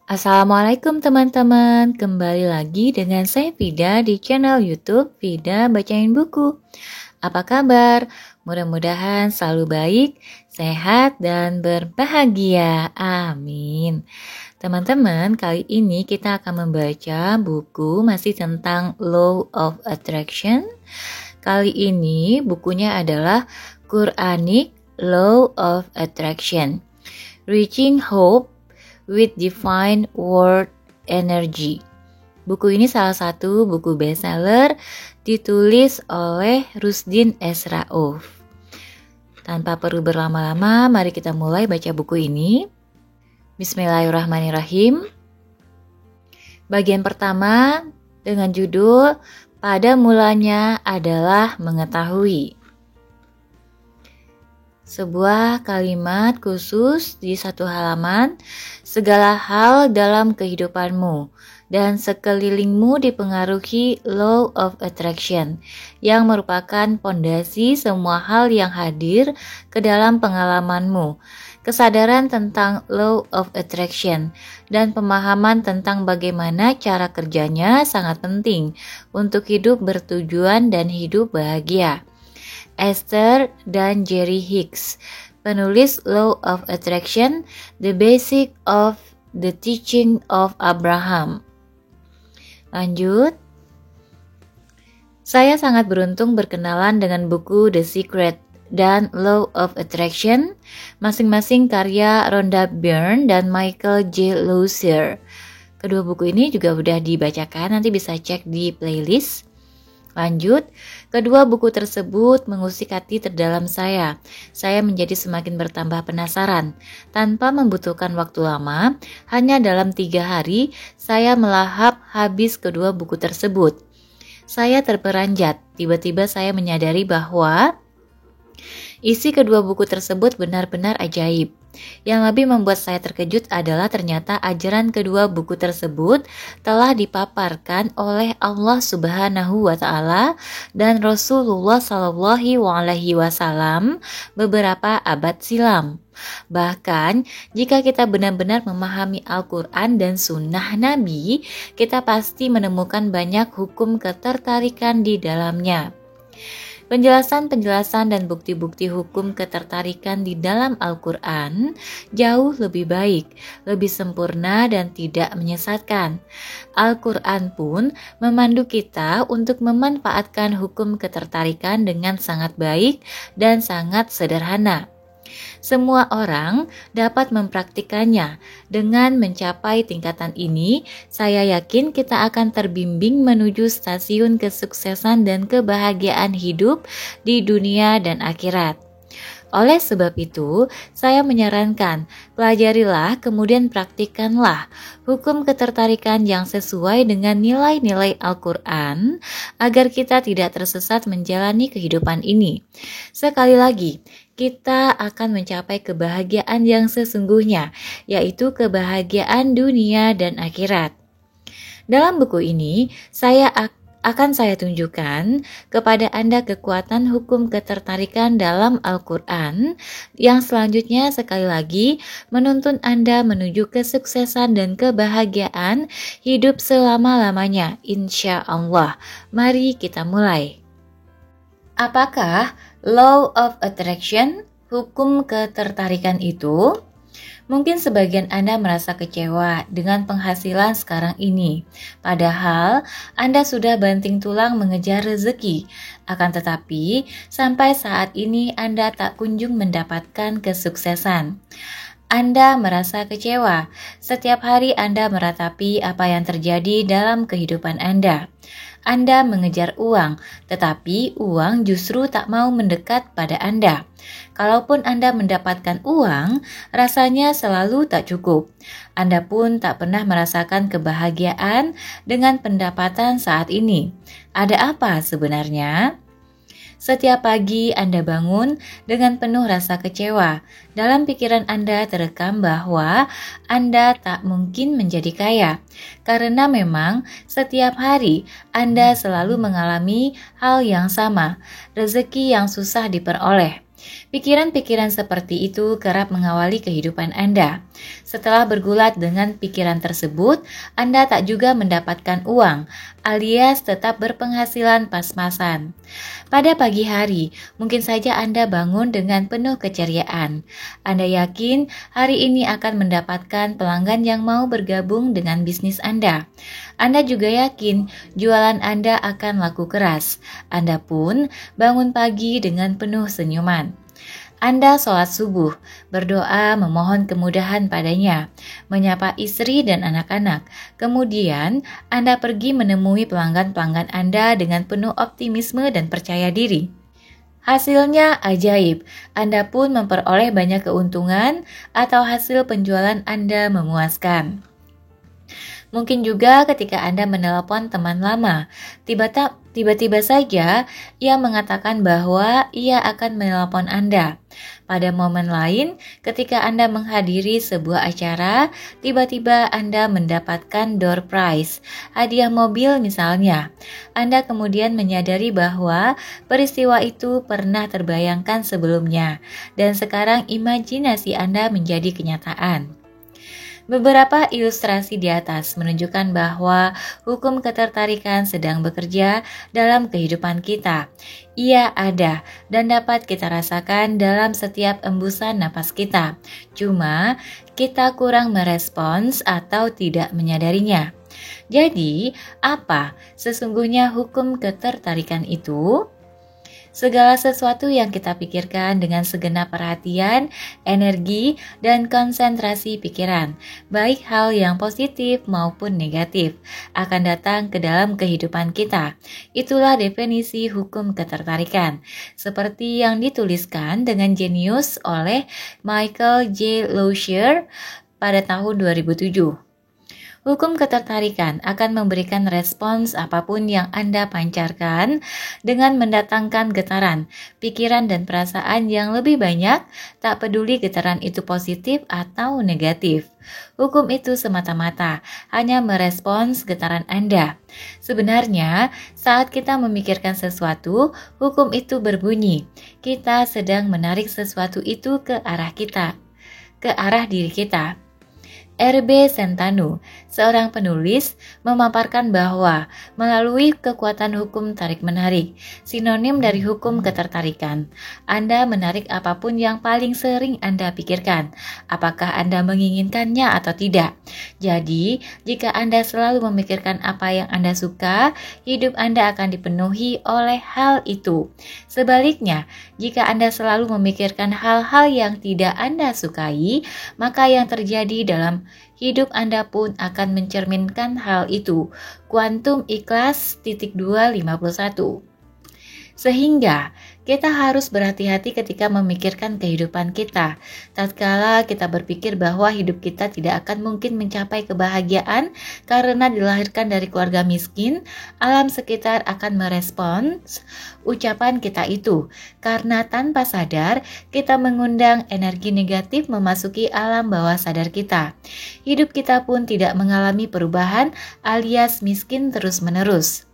Assalamualaikum teman-teman, kembali lagi dengan saya Vida di channel YouTube Vida Bacain Buku. Apa kabar? Mudah-mudahan selalu baik, sehat, dan berbahagia. Amin. Teman-teman, kali ini kita akan membaca buku masih tentang Law of Attraction. Kali ini bukunya adalah Quranic Law of Attraction, Reaching Hope with Divine Word Energy. Buku ini salah satu buku bestseller ditulis oleh Rushdin S. Rauf. Tanpa perlu berlama-lama, mari kita mulai baca buku ini. Bismillahirrahmanirrahim. Bagian pertama dengan judul Pada Mulanya Adalah Mengetahui. Sebuah kalimat khusus di satu halaman, segala hal dalam kehidupanmu dan sekelilingmu dipengaruhi Law of Attraction, yang merupakan pondasi semua hal yang hadir ke dalam pengalamanmu. Kesadaran tentang Law of Attraction dan pemahaman tentang bagaimana cara kerjanya sangat penting untuk hidup bertujuan dan hidup bahagia. Esther dan Jerry Hicks, penulis Law of Attraction, The Basic of the Teaching of Abraham. Lanjut. Saya sangat beruntung berkenalan dengan buku The Secret dan Law of Attraction, masing-masing karya Rhonda Byrne dan Michael J. Lozier. Kedua buku ini juga udah dibacakan, nanti bisa cek di playlist. Lanjut, kedua buku tersebut mengusik hati terdalam saya. Saya menjadi semakin bertambah penasaran. Tanpa membutuhkan waktu lama, hanya dalam 3 hari, saya melahap habis kedua buku tersebut. Saya terperanjat. Tiba-tiba saya menyadari bahwa isi kedua buku tersebut benar-benar ajaib. Yang lebih membuat saya terkejut adalah ternyata ajaran kedua buku tersebut telah dipaparkan oleh Allah Subhanahu wa Ta'ala dan Rasulullah Shallallahu Alaihi Wasallam beberapa abad silam. Bahkan, jika kita benar-benar memahami Al-Quran dan Sunnah Nabi, kita pasti menemukan banyak hukum ketertarikan di dalamnya. Penjelasan-penjelasan dan bukti-bukti hukum ketertarikan di dalam Al-Quran jauh lebih baik, lebih sempurna dan tidak menyesatkan. Al-Quran pun memandu kita untuk memanfaatkan hukum ketertarikan dengan sangat baik dan sangat sederhana. Semua orang dapat mempraktikannya. Dengan mencapai tingkatan ini, saya yakin kita akan terbimbing menuju stasiun kesuksesan dan kebahagiaan hidup di dunia dan akhirat. Oleh sebab itu, saya menyarankan, pelajarilah kemudian praktikkanlah hukum ketertarikan yang sesuai dengan nilai-nilai Al-Quran agar kita tidak tersesat menjalani kehidupan ini. Sekali lagi, kita akan mencapai kebahagiaan yang sesungguhnya, yaitu kebahagiaan dunia dan akhirat. Dalam buku ini, akan saya tunjukkan kepada Anda kekuatan hukum ketertarikan dalam Al-Quran yang selanjutnya sekali lagi menuntun Anda menuju kesuksesan dan kebahagiaan hidup selama-lamanya, insya Allah. Mari kita mulai. Apakah Law of Attraction, hukum ketertarikan itu? Mungkin sebagian Anda merasa kecewa dengan penghasilan sekarang ini. Padahal Anda sudah banting tulang mengejar rezeki. Akan tetapi, sampai saat ini Anda tak kunjung mendapatkan kesuksesan. Anda merasa kecewa. Setiap hari Anda meratapi apa yang terjadi dalam kehidupan Anda. Anda mengejar uang, tetapi uang justru tak mau mendekat pada Anda. Kalaupun Anda mendapatkan uang, rasanya selalu tak cukup. Anda pun tak pernah merasakan kebahagiaan dengan pendapatan saat ini. Ada apa sebenarnya? Setiap pagi Anda bangun dengan penuh rasa kecewa. Dalam pikiran Anda terekam bahwa Anda tak mungkin menjadi kaya. Karena memang setiap hari Anda selalu mengalami hal yang sama, rezeki yang susah diperoleh. Pikiran-pikiran seperti itu kerap mengawali kehidupan Anda. Setelah bergulat dengan pikiran tersebut, Anda tak juga mendapatkan uang, alias tetap berpenghasilan pas-pasan. Pada pagi hari, mungkin saja Anda bangun dengan penuh keceriaan. Anda yakin hari ini akan mendapatkan pelanggan yang mau bergabung dengan bisnis Anda. Anda juga yakin jualan Anda akan laku keras. Anda pun bangun pagi dengan penuh senyuman. Anda sholat subuh, berdoa memohon kemudahan padanya, menyapa istri dan anak-anak. Kemudian, Anda pergi menemui pelanggan-pelanggan Anda dengan penuh optimisme dan percaya diri. Hasilnya ajaib, Anda pun memperoleh banyak keuntungan atau hasil penjualan Anda memuaskan. Mungkin juga ketika Anda menelepon teman lama, tiba-tiba saja ia mengatakan bahwa ia akan menelepon Anda. Pada momen lain, ketika Anda menghadiri sebuah acara, tiba-tiba Anda mendapatkan door prize, hadiah mobil misalnya. Anda kemudian menyadari bahwa peristiwa itu pernah terbayangkan sebelumnya, dan sekarang imajinasi Anda menjadi kenyataan. Beberapa ilustrasi di atas menunjukkan bahwa hukum ketertarikan sedang bekerja dalam kehidupan kita. Ia ada dan dapat kita rasakan dalam setiap embusan napas kita. Cuma kita kurang merespons atau tidak menyadarinya. Jadi, apa sesungguhnya hukum ketertarikan itu? Segala sesuatu yang kita pikirkan dengan segenap perhatian, energi, dan konsentrasi pikiran, baik hal yang positif maupun negatif, akan datang ke dalam kehidupan kita. Itulah definisi hukum ketertarikan, seperti yang dituliskan dengan jenius oleh Michael J. Lozier pada tahun 2007. Hukum ketertarikan akan memberikan respons apapun yang Anda pancarkan dengan mendatangkan getaran, pikiran dan perasaan yang lebih banyak, tak peduli getaran itu positif atau negatif. Hukum itu semata-mata hanya merespons getaran Anda. Sebenarnya, saat kita memikirkan sesuatu, hukum itu berbunyi. Kita sedang menarik sesuatu itu ke arah kita, ke arah diri kita. R.B. Sentanu, seorang penulis, memaparkan bahwa melalui kekuatan hukum tarik-menarik, sinonim dari hukum ketertarikan, Anda menarik apapun yang paling sering Anda pikirkan, apakah Anda menginginkannya atau tidak. Jadi, jika Anda selalu memikirkan apa yang Anda suka, hidup Anda akan dipenuhi oleh hal itu. Sebaliknya, jika Anda selalu memikirkan hal-hal yang tidak Anda sukai, maka yang terjadi dalam hidup Anda pun akan mencerminkan hal itu. Kuantum Ikhlas 251. Sehingga kita harus berhati-hati ketika memikirkan kehidupan kita. Tatkala kita berpikir bahwa hidup kita tidak akan mungkin mencapai kebahagiaan karena dilahirkan dari keluarga miskin, alam sekitar akan merespons ucapan kita itu. Karena tanpa sadar, kita mengundang energi negatif memasuki alam bawah sadar kita. Hidup kita pun tidak mengalami perubahan alias miskin terus-menerus.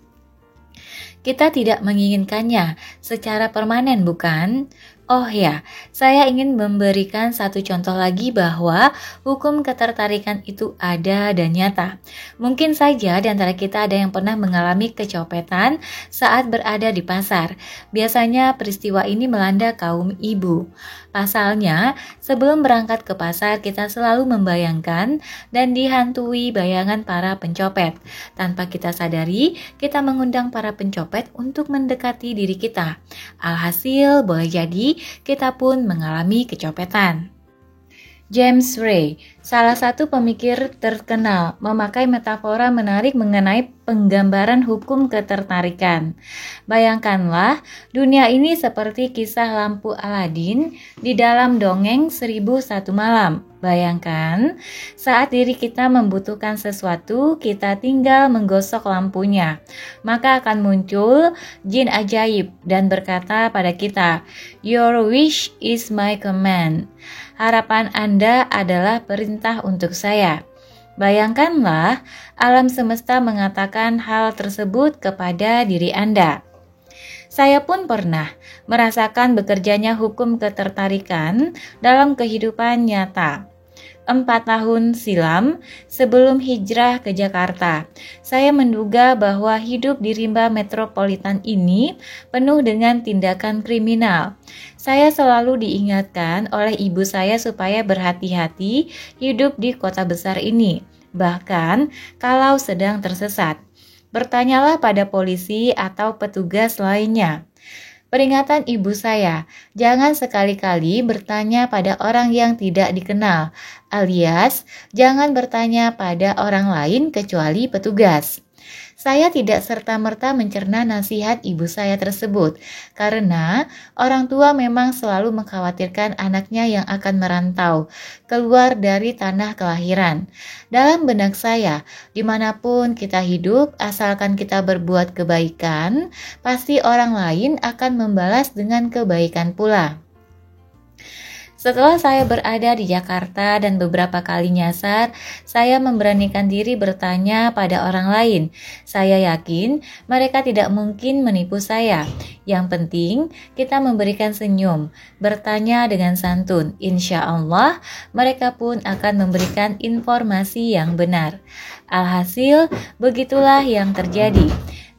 Kita tidak menginginkannya secara permanen, bukan? Oh ya, saya ingin memberikan satu contoh lagi bahwa hukum ketertarikan itu ada dan nyata. Mungkin saja di antara kita ada yang pernah mengalami kecopetan saat berada di pasar. Biasanya peristiwa ini melanda kaum ibu. Pasalnya, sebelum berangkat ke pasar kita selalu membayangkan dan dihantui bayangan para pencopet. Tanpa kita sadari, kita mengundang para pencopet untuk mendekati diri kita. Alhasil, boleh jadi kita pun mengalami kecopetan. James Ray, salah satu pemikir terkenal, memakai metafora menarik mengenai penggambaran hukum ketertarikan. Bayangkanlah, dunia ini seperti kisah lampu Aladin di dalam dongeng 1001 malam. Bayangkan, saat diri kita membutuhkan sesuatu, kita tinggal menggosok lampunya. Maka akan muncul jin ajaib dan berkata pada kita, "Your wish is my command." Harapan Anda adalah perintah untuk saya. Bayangkanlah, alam semesta mengatakan hal tersebut kepada diri Anda. Saya pun pernah merasakan bekerjanya hukum ketertarikan dalam kehidupan nyata. 4 tahun silam sebelum hijrah ke Jakarta, saya menduga bahwa hidup di rimba metropolitan ini penuh dengan tindakan kriminal. Saya selalu diingatkan oleh ibu saya supaya berhati-hati hidup di kota besar ini, bahkan kalau sedang tersesat. Bertanyalah pada polisi atau petugas lainnya. Peringatan ibu saya, jangan sekali-kali bertanya pada orang yang tidak dikenal, alias jangan bertanya pada orang lain kecuali petugas. Saya tidak serta-merta mencerna nasihat ibu saya tersebut, karena orang tua memang selalu mengkhawatirkan anaknya yang akan merantau, keluar dari tanah kelahiran. Dalam benak saya, dimanapun kita hidup, asalkan kita berbuat kebaikan, pasti orang lain akan membalas dengan kebaikan pula. Setelah saya berada di Jakarta dan beberapa kali nyasar, saya memberanikan diri bertanya pada orang lain. Saya yakin mereka tidak mungkin menipu saya. Yang penting kita memberikan senyum, bertanya dengan santun. Insya Allah mereka pun akan memberikan informasi yang benar. Alhasil begitulah yang terjadi.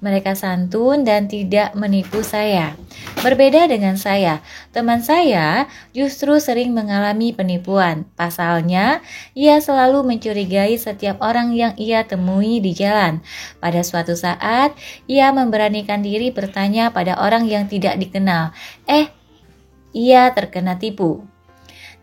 Mereka santun dan tidak menipu saya. Berbeda dengan saya, teman saya justru sering mengalami penipuan. Pasalnya, ia selalu mencurigai setiap orang yang ia temui di jalan. Pada suatu saat, ia memberanikan diri bertanya pada orang yang tidak dikenal. Ia terkena tipu.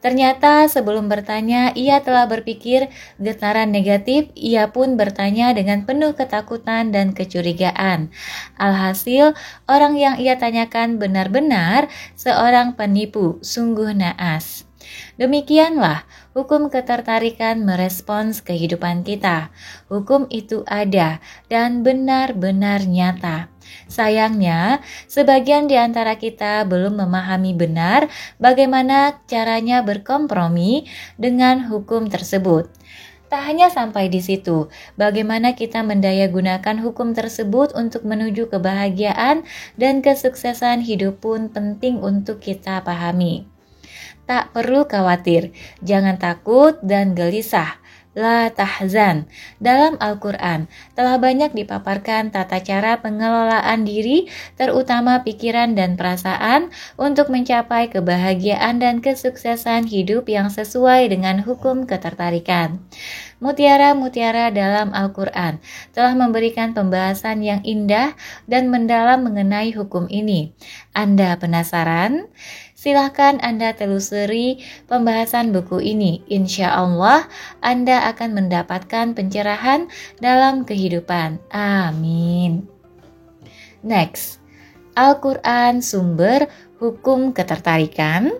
Ternyata sebelum bertanya, ia telah berpikir getaran negatif, ia pun bertanya dengan penuh ketakutan dan kecurigaan. Alhasil, orang yang ia tanyakan benar-benar seorang penipu, sungguh naas. Demikianlah hukum ketertarikan merespons kehidupan kita. Hukum itu ada dan benar-benar nyata. Sayangnya, sebagian di antara kita belum memahami benar bagaimana caranya berkompromi dengan hukum tersebut. Tak hanya sampai di situ, bagaimana kita mendayagunakan hukum tersebut untuk menuju kebahagiaan dan kesuksesan hidup pun penting untuk kita pahami. Tak perlu khawatir, jangan takut dan gelisah. La tahzan. Dalam Al-Quran telah banyak dipaparkan tata cara pengelolaan diri, terutama pikiran dan perasaan, untuk mencapai kebahagiaan dan kesuksesan hidup yang sesuai dengan hukum ketertarikan. Mutiara-mutiara dalam Al-Quran telah memberikan pembahasan yang indah dan mendalam mengenai hukum ini. Anda penasaran? Silahkan Anda telusuri pembahasan buku ini. Insya Allah Anda akan mendapatkan pencerahan dalam kehidupan. Amin. Next, Al-Quran sumber hukum ketertarikan.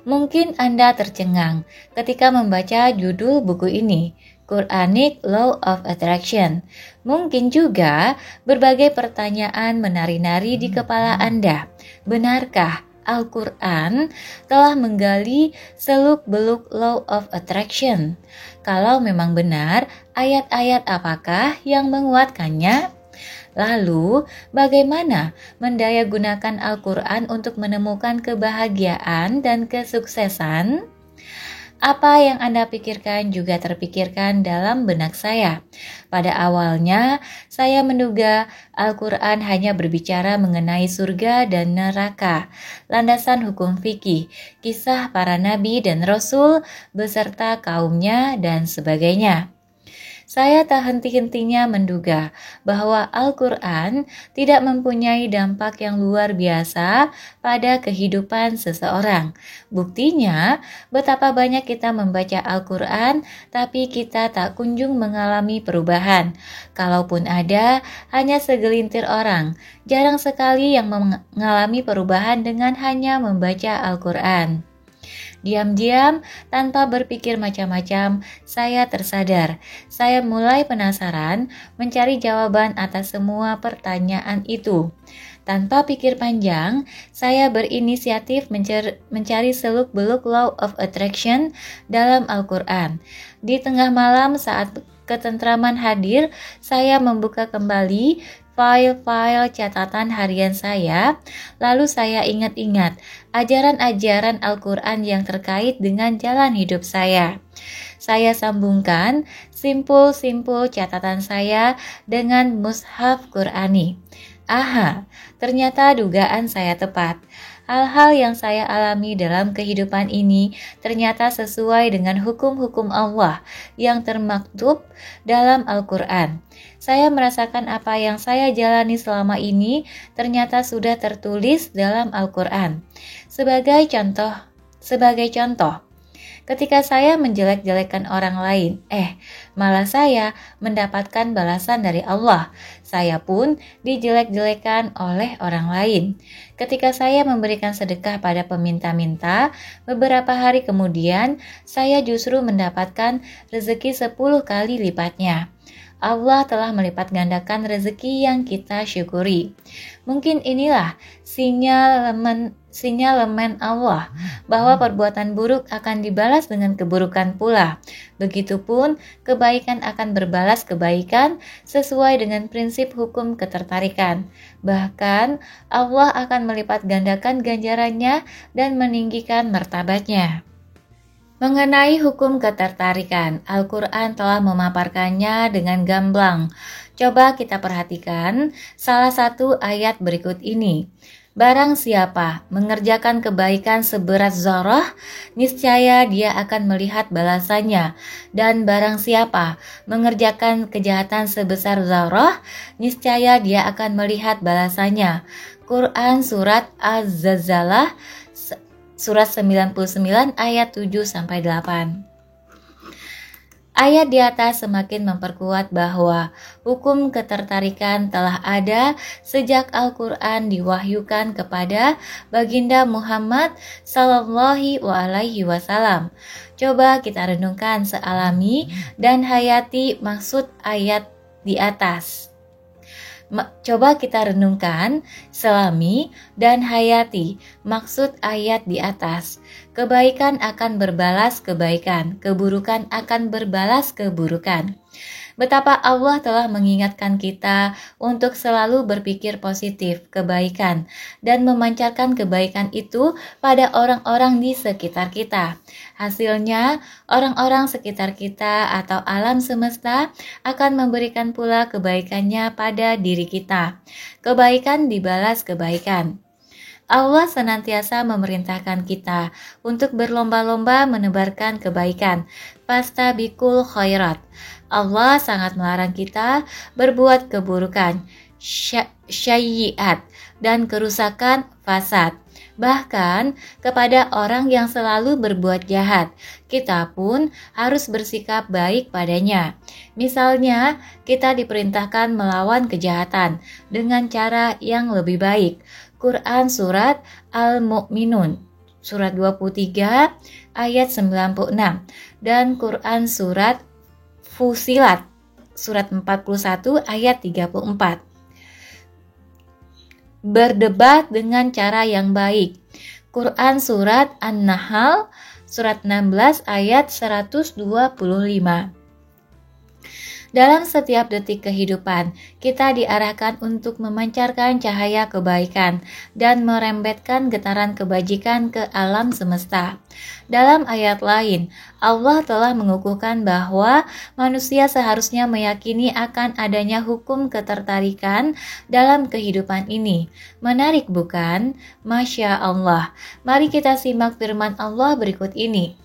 Mungkin Anda tercengang ketika membaca judul buku ini, Quranic Law of Attraction. Mungkin juga berbagai pertanyaan menari-nari di kepala Anda. Benarkah Al-Quran telah menggali seluk-beluk Law of Attraction? Kalau memang benar, ayat-ayat apakah yang menguatkannya? Lalu, bagaimana mendayagunakan Al-Quran untuk menemukan kebahagiaan dan kesuksesan? Apa yang Anda pikirkan juga terpikirkan dalam benak saya. Pada awalnya, saya menduga Al-Quran hanya berbicara mengenai surga dan neraka, landasan hukum fikih, kisah para nabi dan rasul beserta kaumnya, dan sebagainya. Saya tak henti-hentinya menduga bahwa Al-Quran tidak mempunyai dampak yang luar biasa pada kehidupan seseorang. Buktinya, betapa banyak kita membaca Al-Quran, tapi kita tak kunjung mengalami perubahan. Kalaupun ada, hanya segelintir orang. Jarang sekali yang mengalami perubahan dengan hanya membaca Al-Quran. Diam-diam, tanpa berpikir macam-macam, saya tersadar. Saya mulai penasaran mencari jawaban atas semua pertanyaan itu. Tanpa pikir panjang, saya berinisiatif mencari seluk-beluk Law of Attraction dalam Al-Quran. Di tengah malam saat ketentraman hadir, saya membuka kembali file-file catatan harian saya, lalu saya ingat-ingat ajaran-ajaran Al-Quran yang terkait dengan jalan hidup saya. Saya sambungkan simpul-simpul catatan saya dengan mushaf Qurani. Aha, ternyata dugaan saya tepat. Hal-hal yang saya alami dalam kehidupan ini ternyata sesuai dengan hukum-hukum Allah yang termaktub dalam Al-Quran. Saya merasakan apa yang saya jalani selama ini ternyata sudah tertulis dalam Al-Quran. Sebagai contoh, ketika saya menjelek-jelekan orang lain, malah saya mendapatkan balasan dari Allah. Saya pun dijelek-jelekan oleh orang lain. Ketika saya memberikan sedekah pada peminta-minta, beberapa hari kemudian saya justru mendapatkan rezeki 10 kali lipatnya. Allah telah melipat gandakan rezeki yang kita syukuri. Mungkin inilah sinyalemen Allah bahwa perbuatan buruk akan dibalas dengan keburukan pula. Begitupun kebaikan akan berbalas kebaikan sesuai dengan prinsip hukum ketertarikan. Bahkan Allah akan melipat gandakan ganjarannya dan meninggikan martabatnya. Mengenai hukum ketertarikan, Al-Quran telah memaparkannya dengan gamblang. Coba kita perhatikan salah satu ayat berikut ini. Barang siapa mengerjakan kebaikan seberat zarah, niscaya dia akan melihat balasannya. Dan barang siapa mengerjakan kejahatan sebesar zarah, niscaya dia akan melihat balasannya. Quran Surat Az-Zalzalah Surat 99 ayat 7-8. Ayat di atas semakin memperkuat bahwa hukum ketertarikan telah ada sejak Al-Quran diwahyukan kepada Baginda Muhammad Sallallahu Alaihi Wasallam. Coba kita renungkan sealami dan hayati maksud ayat di atas. Coba kita renungkan, selami, dan hayati maksud ayat di atas. Kebaikan akan berbalas kebaikan, keburukan akan berbalas keburukan. Betapa Allah telah mengingatkan kita untuk selalu berpikir positif, kebaikan, dan memancarkan kebaikan itu pada orang-orang di sekitar kita. Hasilnya, orang-orang sekitar kita atau alam semesta akan memberikan pula kebaikannya pada diri kita. Kebaikan dibalas kebaikan. Allah senantiasa memerintahkan kita untuk berlomba-lomba menebarkan kebaikan. Fastabiqul khairat. Allah sangat melarang kita berbuat keburukan, syai'at, dan kerusakan fasad. Bahkan kepada orang yang selalu berbuat jahat, kita pun harus bersikap baik padanya. Misalnya, kita diperintahkan melawan kejahatan dengan cara yang lebih baik. Quran Surat Al-Mu'minun Surat 23 ayat 96 dan Quran Surat Fusilat Surat 41 ayat 34. Berdebat dengan cara yang baik. Quran Surat An-Nahl Surat 16 ayat 125. Dalam setiap detik kehidupan, kita diarahkan untuk memancarkan cahaya kebaikan dan merembetkan getaran kebajikan ke alam semesta. Dalam ayat lain, Allah telah mengukuhkan bahwa manusia seharusnya meyakini akan adanya hukum ketertarikan dalam kehidupan ini. Menarik bukan? Masya Allah. Mari kita simak firman Allah berikut ini.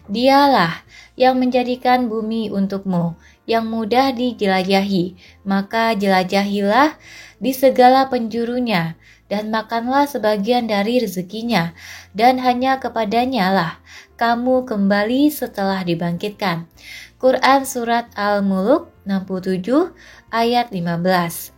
Dialah yang menjadikan bumi untukmu, yang mudah dijelajahi, maka jelajahilah di segala penjurunya, dan makanlah sebagian dari rezekinya, dan hanya kepadanya lah kamu kembali setelah dibangkitkan. Quran Surat Al-Mulk 67 ayat 15.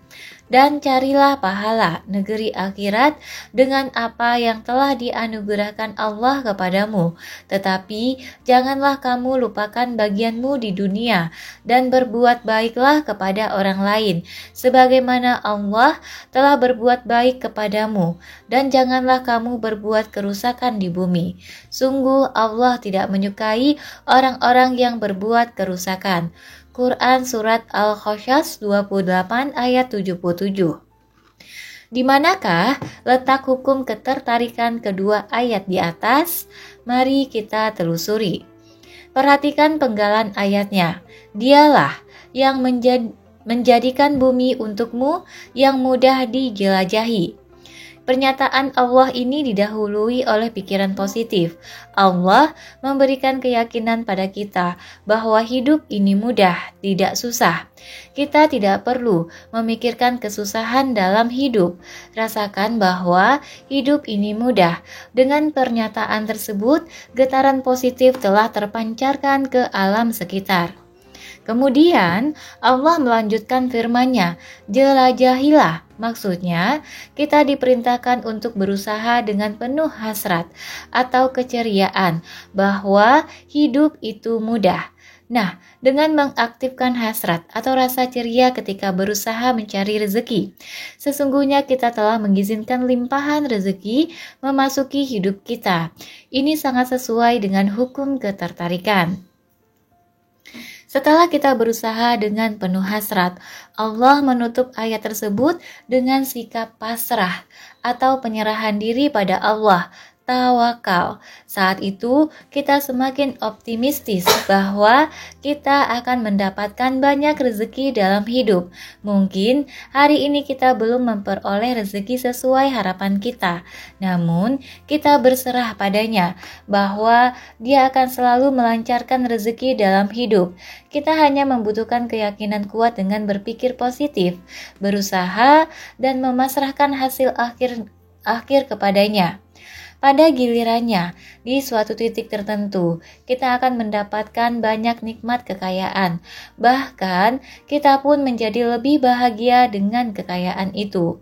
dan carilah pahala negeri akhirat dengan apa yang telah dianugerahkan Allah kepadamu. Tetapi janganlah kamu lupakan bagianmu di dunia dan berbuat baiklah kepada orang lain, sebagaimana Allah telah berbuat baik kepadamu, dan janganlah kamu berbuat kerusakan di bumi. Sungguh Allah tidak menyukai orang-orang yang berbuat kerusakan. Quran Surat Al-Qasas 28 ayat 77. Di manakah letak hukum ketertarikan kedua ayat di atas? Mari kita telusuri. Perhatikan penggalan ayatnya. Dialah yang menjadikan bumi untukmu yang mudah dijelajahi. Pernyataan Allah ini didahului oleh pikiran positif. Allah memberikan keyakinan pada kita bahwa hidup ini mudah, tidak susah. Kita tidak perlu memikirkan kesusahan dalam hidup. Rasakan bahwa hidup ini mudah. Dengan pernyataan tersebut, getaran positif telah terpancarkan ke alam sekitar. Kemudian Allah melanjutkan firman-Nya, jelajahilah. Maksudnya, kita diperintahkan untuk berusaha dengan penuh hasrat atau keceriaan bahwa hidup itu mudah. Nah, dengan mengaktifkan hasrat atau rasa ceria ketika berusaha mencari rezeki, sesungguhnya kita telah mengizinkan limpahan rezeki memasuki hidup kita. Ini sangat sesuai dengan hukum ketertarikan. Setelah kita berusaha dengan penuh hasrat, Allah menutup ayat tersebut dengan sikap pasrah atau penyerahan diri pada Allah, tawakal. Saat itu kita semakin optimistis bahwa kita akan mendapatkan banyak rezeki dalam hidup. Mungkin hari ini kita belum memperoleh rezeki sesuai harapan kita, namun kita berserah padanya bahwa Dia akan selalu melancarkan rezeki dalam hidup. Kita hanya membutuhkan keyakinan kuat dengan berpikir positif, berusaha, dan memasrahkan hasil akhir kepadanya. Pada gilirannya, di suatu titik tertentu, kita akan mendapatkan banyak nikmat kekayaan. Bahkan, kita pun menjadi lebih bahagia dengan kekayaan itu.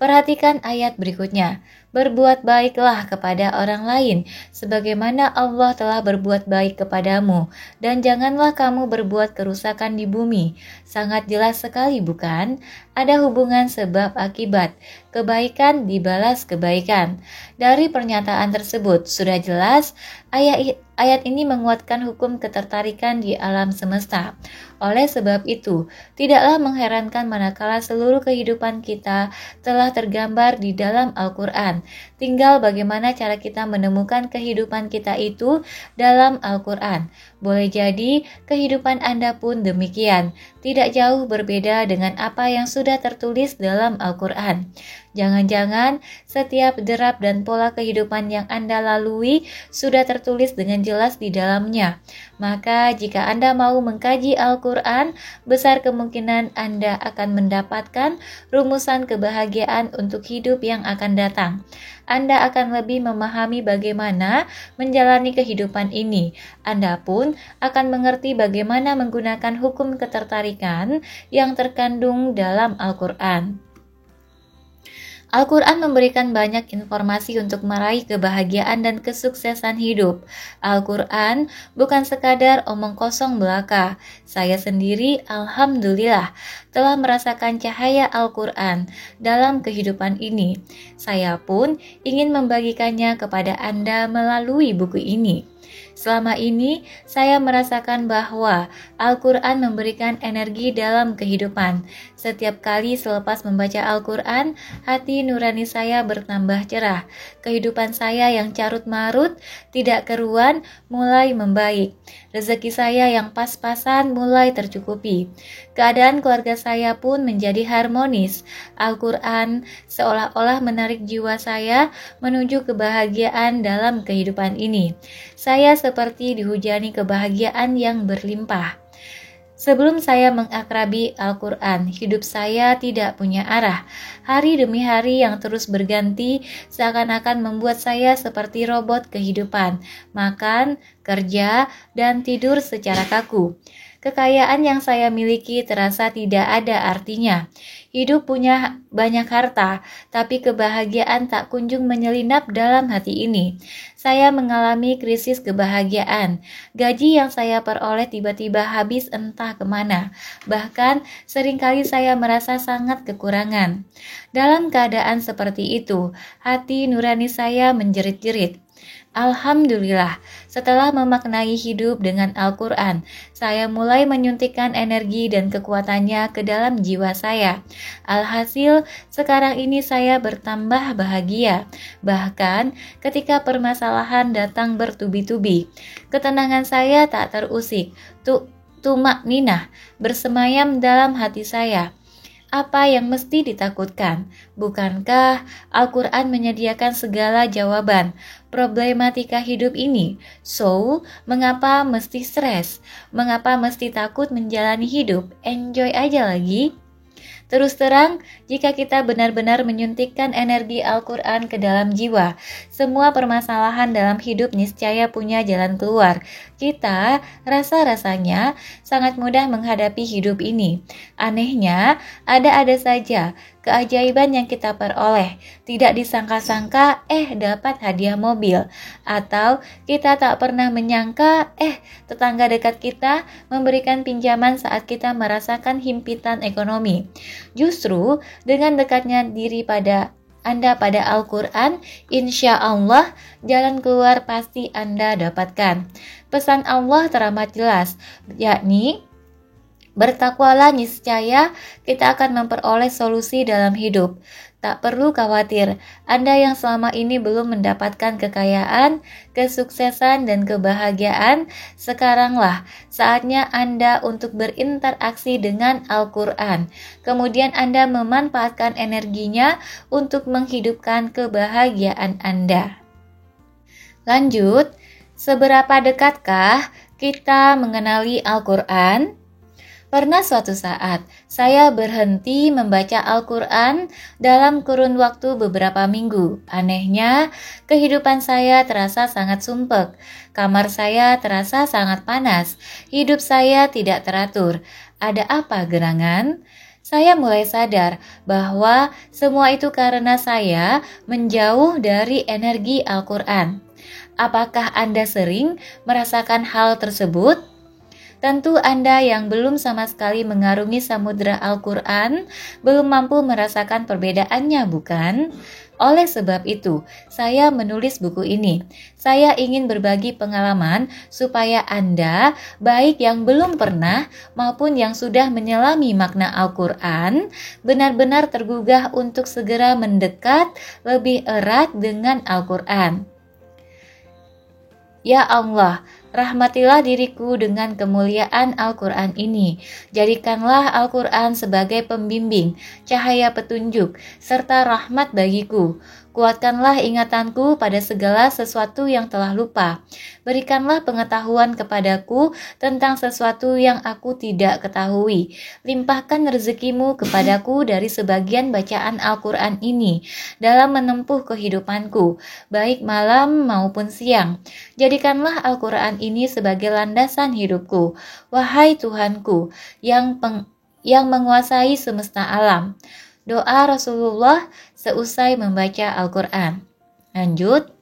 Perhatikan ayat berikutnya. Berbuat baiklah kepada orang lain, sebagaimana Allah telah berbuat baik kepadamu, dan janganlah kamu berbuat kerusakan di bumi. Sangat jelas sekali, bukan? Ada hubungan sebab akibat. Kebaikan dibalas kebaikan. Dari pernyataan tersebut, sudah jelas ayat ini menguatkan hukum ketertarikan di alam semesta. Oleh sebab itu, tidaklah mengherankan manakala seluruh kehidupan kita telah tergambar di dalam Al-Quran. Tinggal bagaimana cara kita menemukan kehidupan kita itu dalam Al-Quran. Boleh jadi kehidupan Anda pun demikian, tidak jauh berbeda dengan apa yang sudah tertulis dalam Al-Quran. Jangan-jangan setiap derap dan pola kehidupan yang Anda lalui sudah tertulis dengan jelas di dalamnya. Maka jika Anda mau mengkaji Al-Quran, besar kemungkinan Anda akan mendapatkan rumusan kebahagiaan untuk hidup yang akan datang. Anda akan lebih memahami bagaimana menjalani kehidupan ini. Anda pun akan mengerti bagaimana menggunakan hukum ketertarikan yang terkandung dalam Al-Quran. Al-Quran memberikan banyak informasi untuk meraih kebahagiaan dan kesuksesan hidup. Al-Quran bukan sekadar omong kosong belaka. Saya sendiri, alhamdulillah, telah merasakan cahaya Al-Quran dalam kehidupan ini. Saya pun ingin membagikannya kepada Anda melalui buku ini. Selama ini, saya merasakan bahwa Al-Quran memberikan energi dalam kehidupan. Setiap kali selepas membaca Al-Quran, hati nurani saya bertambah cerah. Kehidupan saya yang carut-marut, tidak keruan, mulai membaik. Rezeki saya yang pas-pasan mulai tercukupi. Keadaan keluarga saya pun menjadi harmonis. Al-Quran seolah-olah menarik jiwa saya menuju kebahagiaan dalam kehidupan ini. Saya seperti dihujani kebahagiaan yang berlimpah. Sebelum saya mengakrabi Al-Quran, hidup saya tidak punya arah. Hari demi hari yang terus berganti seakan-akan membuat saya seperti robot kehidupan, makan, kerja, dan tidur secara kaku. Kekayaan yang saya miliki terasa tidak ada artinya. Hidup punya banyak harta, tapi kebahagiaan tak kunjung menyelinap dalam hati ini. Saya mengalami krisis kebahagiaan. Gaji yang saya peroleh tiba-tiba habis entah kemana. Bahkan seringkali saya merasa sangat kekurangan. Dalam keadaan seperti itu, hati nurani saya menjerit-jerit. Alhamdulillah, setelah memaknai hidup dengan Al-Quran, saya mulai menyuntikkan energi dan kekuatannya ke dalam jiwa saya. Alhasil, sekarang ini saya bertambah bahagia. Bahkan, ketika permasalahan datang bertubi-tubi, ketenangan saya tak terusik. Tumak ninah bersemayam dalam hati saya. Apa yang mesti ditakutkan? Bukankah Al-Quran menyediakan segala jawaban problematika hidup ini? So, mengapa mesti stres? Mengapa mesti takut menjalani hidup? Enjoy aja lagi. Terus terang, jika kita benar-benar menyuntikkan energi Al-Quran ke dalam jiwa, semua permasalahan dalam hidup niscaya punya jalan keluar. Kita rasa-rasanya sangat mudah menghadapi hidup ini. Anehnya, ada-ada saja keajaiban yang kita peroleh. Tidak disangka-sangka, dapat hadiah mobil. Atau kita tak pernah menyangka, tetangga dekat kita memberikan pinjaman saat kita merasakan himpitan ekonomi. Justru dengan dekatnya diri Anda pada Al-Quran, insya Allah jalan keluar pasti Anda dapatkan. Pesan Allah teramat jelas, yakni bertakwalah niscaya kita akan memperoleh solusi dalam hidup. Tak perlu khawatir, Anda yang selama ini belum mendapatkan kekayaan, kesuksesan, dan kebahagiaan, sekaranglah saatnya Anda untuk berinteraksi dengan Al-Quran. Kemudian Anda memanfaatkan energinya untuk menghidupkan kebahagiaan Anda. Lanjut, seberapa dekatkah kita mengenali Al-Quran? Pernah suatu saat, saya berhenti membaca Al-Quran dalam kurun waktu beberapa minggu. Anehnya, kehidupan saya terasa sangat sumpek. Kamar saya terasa sangat panas. Hidup saya tidak teratur. Ada apa gerangan? Saya mulai sadar bahwa semua itu karena saya menjauh dari energi Al-Quran. Apakah Anda sering merasakan hal tersebut? Tentu Anda yang belum sama sekali mengarungi samudera Al-Quran belum mampu merasakan perbedaannya, bukan? Oleh sebab itu, saya menulis buku ini. Saya ingin berbagi pengalaman supaya Anda, baik yang belum pernah maupun yang sudah menyelami makna Al-Quran, benar-benar tergugah untuk segera mendekat lebih erat dengan Al-Quran. Ya Allah, rahmatilah diriku dengan kemuliaan Al-Quran ini. Jadikanlah Al-Quran sebagai pembimbing, cahaya petunjuk, serta rahmat bagiku. Kuatkanlah ingatanku pada segala sesuatu yang telah lupa. Berikanlah pengetahuan kepadaku tentang sesuatu yang aku tidak ketahui. Limpahkan rezekimu kepadaku dari sebagian bacaan Al-Quran ini dalam menempuh kehidupanku, baik malam maupun siang. Jadikanlah Al-Quran ini sebagai landasan hidupku. Wahai Tuhanku yang menguasai semesta alam. Doa Rasulullah seusai membaca Al-Quran. Lanjut.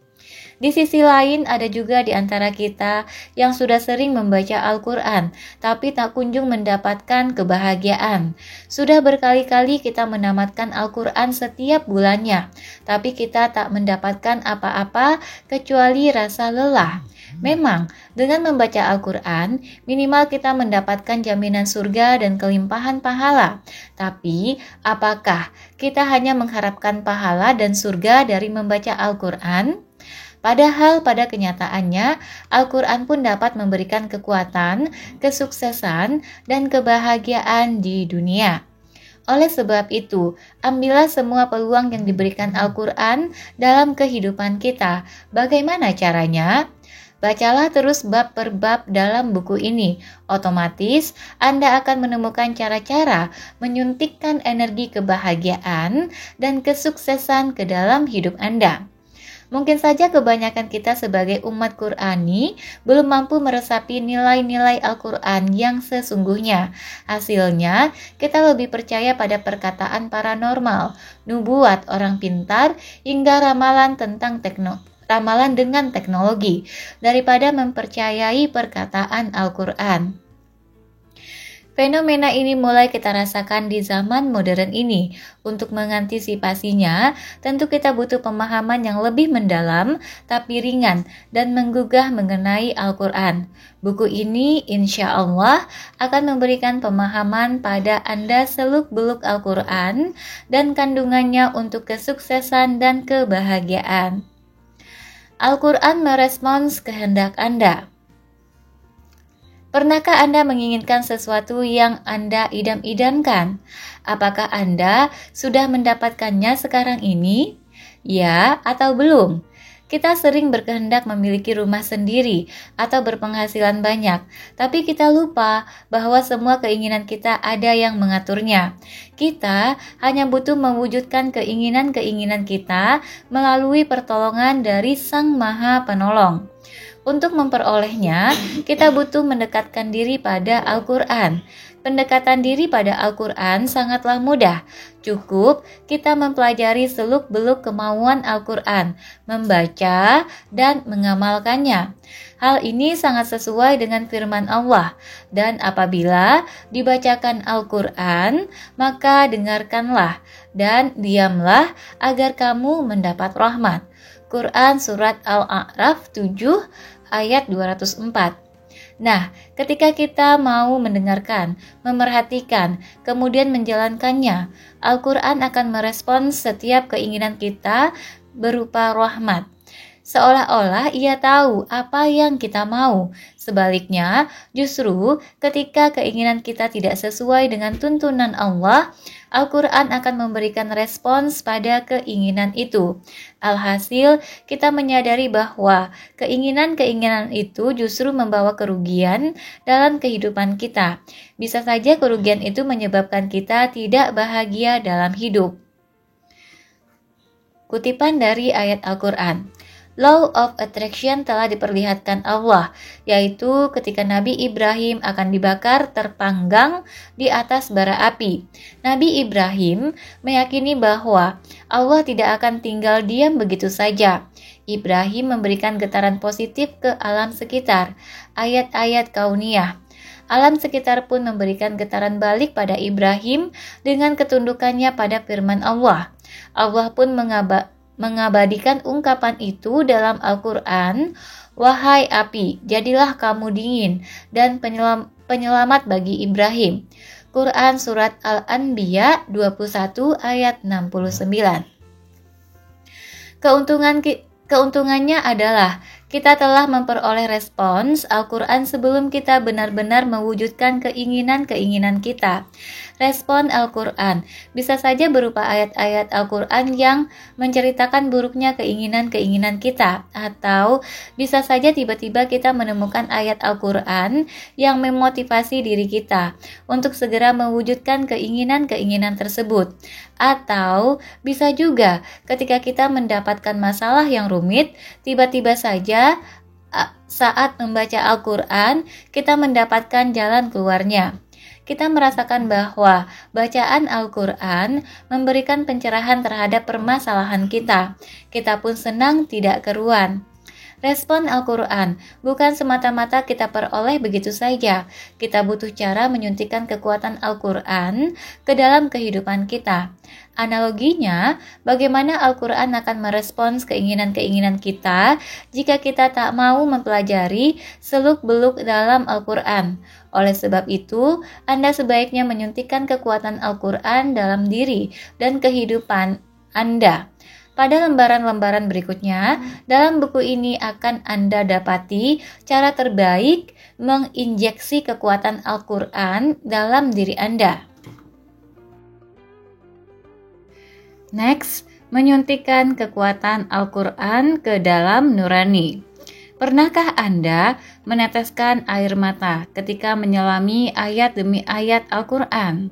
Di sisi lain ada juga di antara kita yang sudah sering membaca Al-Quran, tapi tak kunjung mendapatkan kebahagiaan. Sudah berkali-kali kita menamatkan Al-Quran setiap bulannya, tapi kita tak mendapatkan apa-apa kecuali rasa lelah. Memang, dengan membaca Al-Quran, minimal kita mendapatkan jaminan surga dan kelimpahan pahala. Tapi, apakah kita hanya mengharapkan pahala dan surga dari membaca Al-Quran? Padahal pada kenyataannya, Al-Quran pun dapat memberikan kekuatan, kesuksesan, dan kebahagiaan di dunia. Oleh sebab itu, ambillah semua peluang yang diberikan Al-Quran dalam kehidupan kita. Bagaimana caranya? Bacalah terus bab per bab dalam buku ini. Otomatis Anda akan menemukan cara-cara menyuntikkan energi kebahagiaan dan kesuksesan ke dalam hidup Anda. Mungkin saja kebanyakan kita sebagai umat Qur'ani belum mampu meresapi nilai-nilai Al-Quran yang sesungguhnya. Hasilnya, kita lebih percaya pada perkataan paranormal, nubuat orang pintar, hingga ramalan dengan teknologi, daripada mempercayai perkataan Al-Quran. Fenomena ini mulai kita rasakan di zaman modern ini. Untuk mengantisipasinya, tentu kita butuh pemahaman yang lebih mendalam, tapi ringan, dan menggugah mengenai Al-Quran. Buku ini insya Allah akan memberikan pemahaman pada Anda seluk-beluk Al-Quran dan kandungannya untuk kesuksesan dan kebahagiaan. Al-Quran merespons kehendak Anda. Pernahkah Anda menginginkan sesuatu yang Anda idam-idamkan? Apakah Anda sudah mendapatkannya sekarang ini? Ya atau belum? Kita sering berkehendak memiliki rumah sendiri atau berpenghasilan banyak, tapi kita lupa bahwa semua keinginan kita ada yang mengaturnya. Kita hanya butuh mewujudkan keinginan-keinginan kita melalui pertolongan dari Sang Maha Penolong. Untuk memperolehnya, kita butuh mendekatkan diri pada Al-Quran. Pendekatan diri pada Al-Quran sangatlah mudah. Cukup kita mempelajari seluk-beluk kemauan Al-Quran, membaca dan mengamalkannya. Hal ini sangat sesuai dengan firman Allah. Dan apabila dibacakan Al-Quran, maka dengarkanlah dan diamlah agar kamu mendapat rahmat. Quran Surat Al-A'raf 7 ayat 204. Nah, ketika kita mau mendengarkan, memerhatikan, kemudian menjalankannya, Al-Quran akan merespons setiap keinginan kita berupa rahmat. Seolah-olah ia tahu apa yang kita mau. Sebaliknya, justru ketika keinginan kita tidak sesuai dengan tuntunan Allah, Al-Quran akan memberikan respons pada keinginan itu. Alhasil, kita menyadari bahwa keinginan-keinginan itu justru membawa kerugian dalam kehidupan kita. Bisa saja kerugian itu menyebabkan kita tidak bahagia dalam hidup. Kutipan dari ayat Al-Quran. Law of Attraction telah diperlihatkan Allah, yaitu ketika Nabi Ibrahim akan dibakar terpanggang di atas bara api. Nabi Ibrahim meyakini bahwa Allah tidak akan tinggal diam begitu saja. Ibrahim memberikan getaran positif ke alam sekitar, ayat-ayat kauniyah. Alam sekitar pun memberikan getaran balik pada Ibrahim dengan ketundukannya pada firman Allah. Allah pun mengabadikan ungkapan itu dalam Al-Quran, "Wahai api, jadilah kamu dingin dan penyelamat bagi Ibrahim." Quran Surat Al-Anbiya 21 ayat 69. Keuntungannya adalah kita telah memperoleh respons Al-Quran sebelum kita benar-benar mewujudkan keinginan-keinginan kita. Respon Al-Quran bisa saja berupa ayat-ayat Al-Quran yang menceritakan buruknya keinginan-keinginan kita, atau bisa saja tiba-tiba kita menemukan ayat Al-Quran yang memotivasi diri kita untuk segera mewujudkan keinginan-keinginan tersebut. Atau bisa juga ketika kita mendapatkan masalah yang rumit, tiba-tiba saja saat membaca Al-Quran, kita mendapatkan jalan keluarnya. Kita merasakan bahwa bacaan Al-Quran memberikan pencerahan terhadap permasalahan kita. Kita pun senang tidak keruan. Respon Al-Quran bukan semata-mata kita peroleh begitu saja. Kita butuh cara menyuntikkan kekuatan Al-Quran ke dalam kehidupan kita. Analoginya, bagaimana Al-Quran akan merespons keinginan-keinginan kita jika kita tak mau mempelajari seluk-beluk dalam Al-Quran. Oleh sebab itu, Anda sebaiknya menyuntikkan kekuatan Al-Quran dalam diri dan kehidupan Anda. Pada lembaran-lembaran berikutnya, dalam buku ini akan Anda dapati cara terbaik menginjeksi kekuatan Al-Quran dalam diri Anda. Next, menyuntikkan kekuatan Al-Quran ke dalam nurani. Pernahkah Anda meneteskan air mata ketika menyelami ayat demi ayat Al-Quran?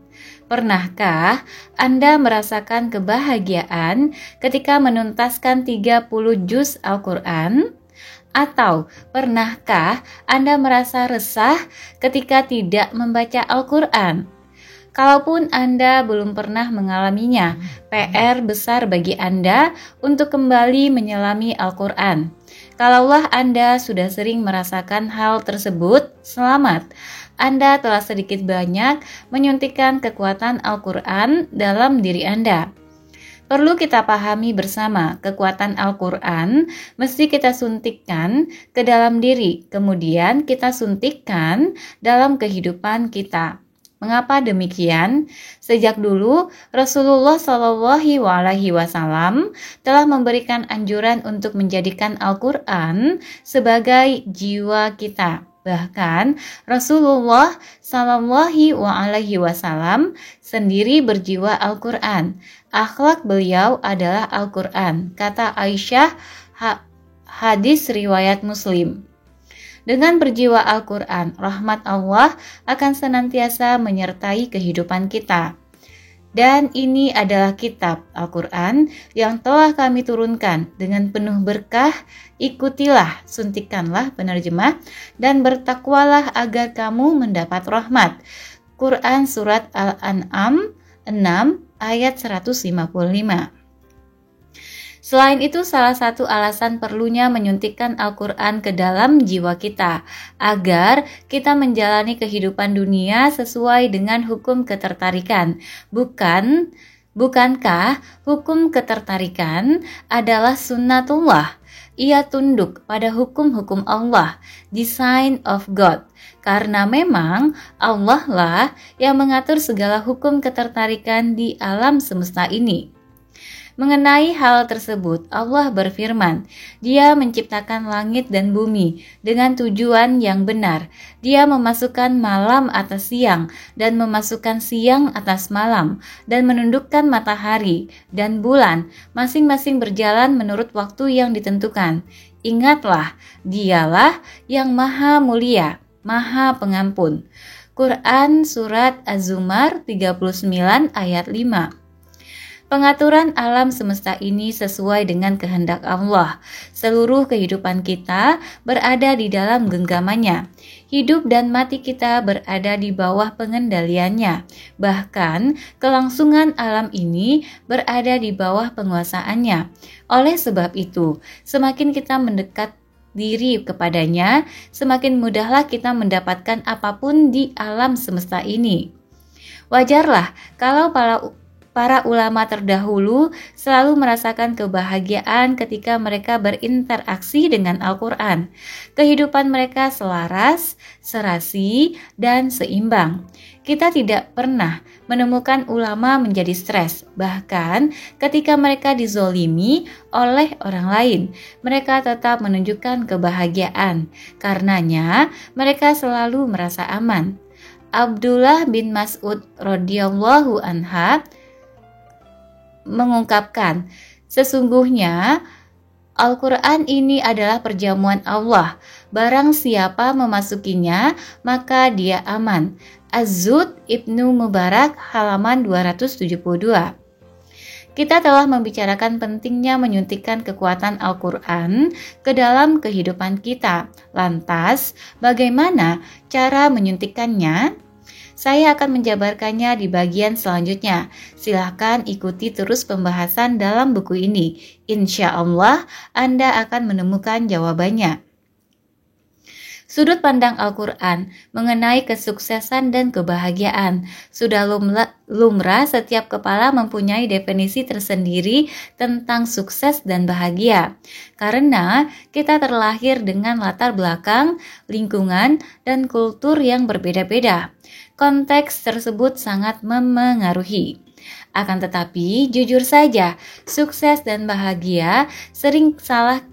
Pernahkah Anda merasakan kebahagiaan ketika menuntaskan 30 juz Al-Quran? Atau pernahkah Anda merasa resah ketika tidak membaca Al-Quran? Kalaupun Anda belum pernah mengalaminya, PR besar bagi Anda untuk kembali menyelami Al-Quran. Kalaulah Anda sudah sering merasakan hal tersebut, selamat. Anda telah sedikit banyak menyuntikkan kekuatan Al-Quran dalam diri Anda. Perlu kita pahami bersama, kekuatan Al-Quran mesti kita suntikkan ke dalam diri, kemudian kita suntikkan dalam kehidupan kita. Mengapa demikian? Sejak dulu Rasulullah SAW telah memberikan anjuran untuk menjadikan Al-Quran sebagai jiwa kita. Bahkan Rasulullah SAW sendiri berjiwa Al-Quran. Akhlak beliau adalah Al-Quran, kata Aisyah, hadis riwayat Muslim. Dengan berjiwa Al-Quran, rahmat Allah akan senantiasa menyertai kehidupan kita. Dan ini adalah kitab Al-Quran yang telah kami turunkan dengan penuh berkah. Ikutilah, suntikanlah penerjemah, dan bertakwalah agar kamu mendapat rahmat. Quran Surat Al-An'am 6 ayat 155. Selain itu, salah satu alasan perlunya menyuntikkan Al-Quran ke dalam jiwa kita, agar kita menjalani kehidupan dunia sesuai dengan hukum ketertarikan. Bukankah hukum ketertarikan adalah sunnatullah? Ia tunduk pada hukum-hukum Allah, design of God. Karena memang Allah lah yang mengatur segala hukum ketertarikan di alam semesta ini. Mengenai hal tersebut, Allah berfirman, Dia menciptakan langit dan bumi dengan tujuan yang benar. Dia memasukkan malam atas siang dan memasukkan siang atas malam dan menundukkan matahari dan bulan, masing-masing berjalan menurut waktu yang ditentukan. Ingatlah, Dialah yang maha mulia, maha pengampun. Quran Surat Az-Zumar 39 ayat 5. Pengaturan alam semesta ini sesuai dengan kehendak Allah. Seluruh kehidupan kita berada di dalam genggamannya. Hidup dan mati kita berada di bawah pengendaliannya. Bahkan, kelangsungan alam ini berada di bawah penguasaannya. Oleh sebab itu, semakin kita mendekat diri kepadanya, semakin mudahlah kita mendapatkan apapun di alam semesta ini. Wajarlah kalau para ulama terdahulu selalu merasakan kebahagiaan ketika mereka berinteraksi dengan Al-Quran. Kehidupan mereka selaras, serasi, dan seimbang. Kita tidak pernah menemukan ulama menjadi stres. Bahkan ketika mereka dizolimi oleh orang lain, mereka tetap menunjukkan kebahagiaan. Karenanya, mereka selalu merasa aman. Abdullah bin Mas'ud radhiyallahu anha mengungkapkan, sesungguhnya Al-Quran ini adalah perjamuan Allah. Barang siapa memasukinya, maka dia aman. Az-Zud Ibnu Mubarak halaman 272. Kita telah membicarakan pentingnya menyuntikkan kekuatan Al-Quran ke dalam kehidupan kita. Lantas, bagaimana cara menyuntikkannya? Saya akan menjabarkannya di bagian selanjutnya. Silahkan ikuti terus pembahasan dalam buku ini. Insya Allah, Anda akan menemukan jawabannya. Sudut pandang Al-Quran mengenai kesuksesan dan kebahagiaan. Sudah lumrah setiap kepala mempunyai definisi tersendiri tentang sukses dan bahagia. Karena kita terlahir dengan latar belakang, lingkungan, dan kultur yang berbeda-beda. Konteks tersebut sangat memengaruhi. Akan tetapi, jujur saja, sukses dan bahagia sering salah